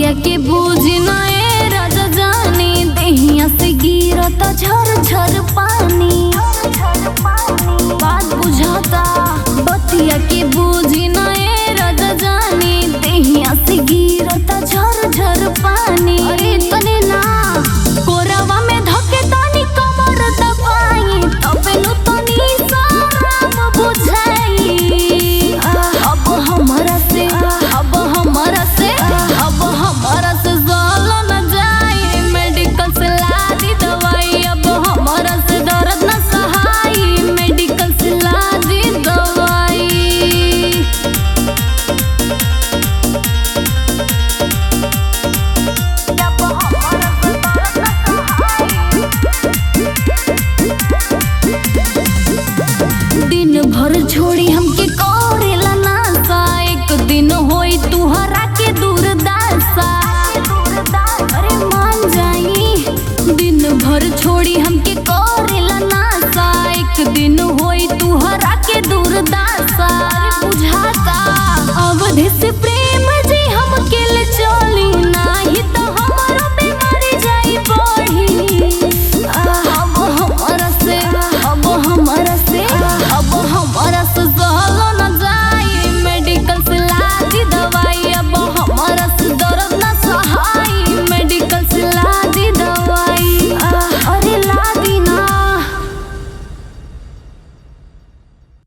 बतिया के बूझी नए राजा जानी देहिया से गिरता झर झर पानी। बात बुझाता बतिया के बूझी नए राजा जानी देहिया से गिरता झर झर पानी। अरे तने ना कोरावा में धके तानी कमर दबाई तबे नु तनी साराम बुझाई। अब हमरा से ज़ोलो न जाई मेडिकल से ला दी दवाई। अब हमरा से दर्द न सहाई मेडिकल से ला दी दवाई। दिन भर छोड़ी हमके करेला नासा एक दिन होई तुहरा के दूरदासा। अरे मान जाई दिन भर छोड़ी हमके करेला नासा एक दिन